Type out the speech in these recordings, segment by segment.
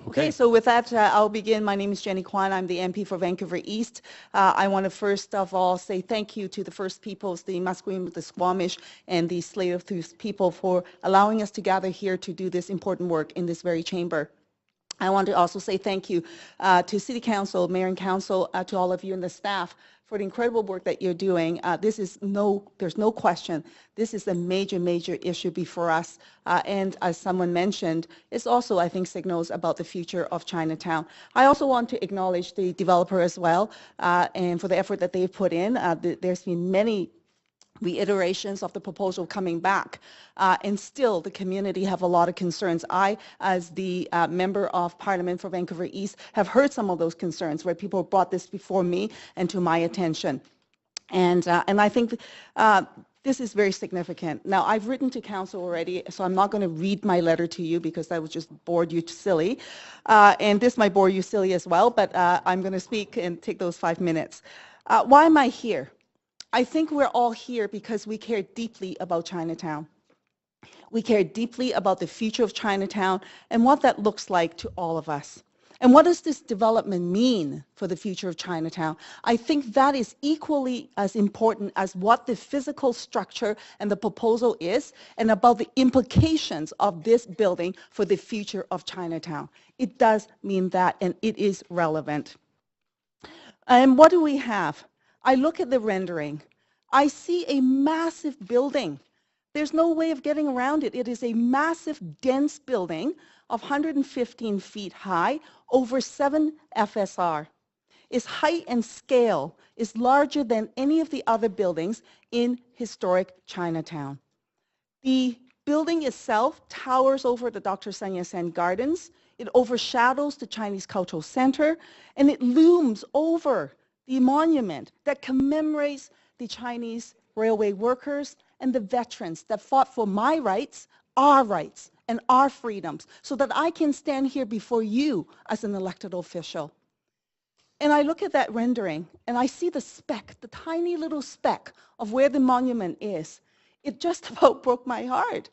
Okay, so with that, I'll begin. My name is Jenny Kwan. I'm the MP for Vancouver East. I want to first of all say thank you to the First Peoples, the Musqueam, the Squamish, and the Tsleil-Waututh people for allowing us to gather here to do this important work in this very chamber. I want to also say thank you to City Council, Mayor and Council, to all of you and the staff for the incredible work that you're doing. There's no question, this is a major, major issue before us. And as someone mentioned, it's also, I think, signals about the future of Chinatown. I also want to acknowledge the developer as well, and for the effort that they've put in. There's been many reiterations of the proposal coming back, and still the community have a lot of concerns. I, as the Member of Parliament for Vancouver East, have heard some of those concerns where people brought this before me and to my attention. And I think this is very significant. Now, I've written to council already, so I'm not going to read my letter to you because that would just bore you silly. And this might bore you silly as well, but I'm going to speak and take those 5 minutes. Why am I here? I think we're all here because we care deeply about Chinatown. We care deeply about the future of Chinatown and what that looks like to all of us. And what does this development mean for the future of Chinatown? I think that is equally as important as what the physical structure and the proposal is, and about the implications of this building for the future of Chinatown. It does mean that, and it is relevant. And what do we have? I look at the rendering. I see a massive building. There's no way of getting around it. It is a massive, dense building of 115 feet high, over 7 FSR. Its height and scale is larger than any of the other buildings in historic Chinatown. The building itself towers over the Dr. Sun Yat-sen Gardens. It overshadows the Chinese Cultural Center, and it looms over the monument that commemorates the Chinese railway workers and the veterans that fought for my rights, and our freedoms, so that I can stand here before you as an elected official. And I look at that rendering, and I see the speck, the tiny little speck of where the monument is. It just about broke my heart.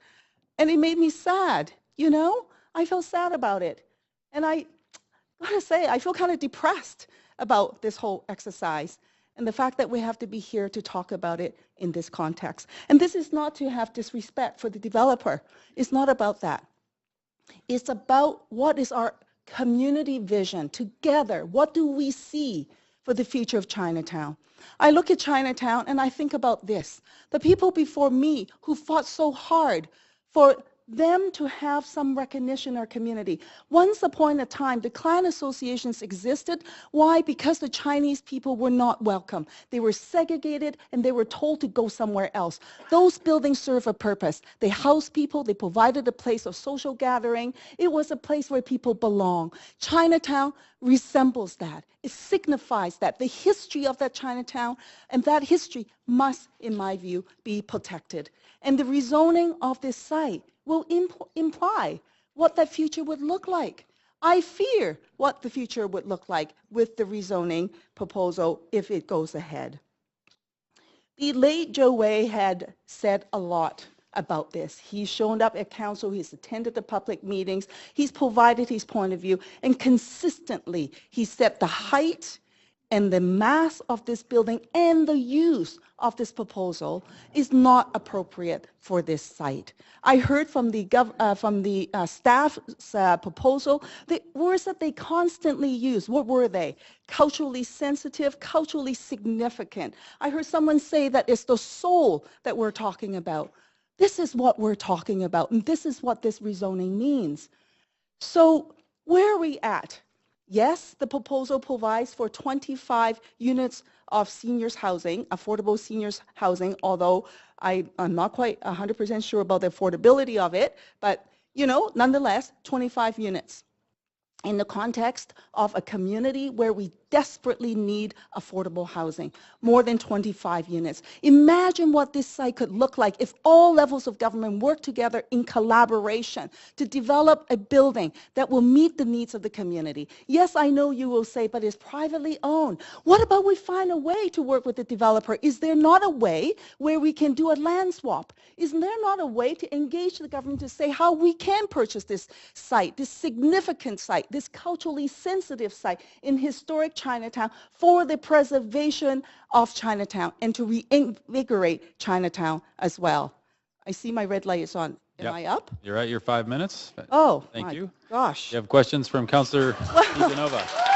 And it made me sad, you know? I felt sad about it. And I gotta say, I feel kind of depressed about this whole exercise and the fact that we have to be here to talk about it in this context. And this is not to have disrespect for the developer. It's not about that. It's about what is our community vision together. What do we see for the future of Chinatown? I look at Chinatown and I think about this. The people before me who fought so hard for them to have some recognition in our community. Once upon a time, the clan associations existed. Why? Because the Chinese people were not welcome. They were segregated and they were told to go somewhere else. Those buildings serve a purpose. They housed people. They provided a place of social gathering. It was a place where people belong. Chinatown resembles that. It signifies that. The history of that Chinatown, and that history must, in my view, be protected. And the rezoning of this site will imply what that future would look like. I fear what the future would look like with the rezoning proposal if it goes ahead. The late Joe Wei had said a lot about this. He's shown up at council, he's attended the public meetings, he's provided his point of view, and consistently he said the height and the mass of this building and the use of this proposal is not appropriate for this site. I heard from the staff's proposal, the words that they constantly use, what were they? Culturally sensitive, culturally significant. I heard someone say that it's the soul that we're talking about. This is what we're talking about, and this is what this rezoning means. So where are we at? Yes, the proposal provides for 25 units of seniors housing, affordable seniors housing, although I'm not quite 100% sure about the affordability of it, but you know, nonetheless, 25 units in the context of a community where we desperately need affordable housing, more than 25 units. Imagine what this site could look like if all levels of government work together in collaboration to develop a building that will meet the needs of the community. Yes, I know you will say, but it's privately owned. What about we find a way to work with the developer? Is there not a way where we can do a land swap? Is there not a way to engage the government to say how we can purchase this site, this significant site, this culturally sensitive site in historic Chinatown for the preservation of Chinatown and to reinvigorate Chinatown as well. I see my red light is on. Am I up? You're at your 5 minutes. Oh, Thank my you. gosh. You have questions from Councillor DeNova.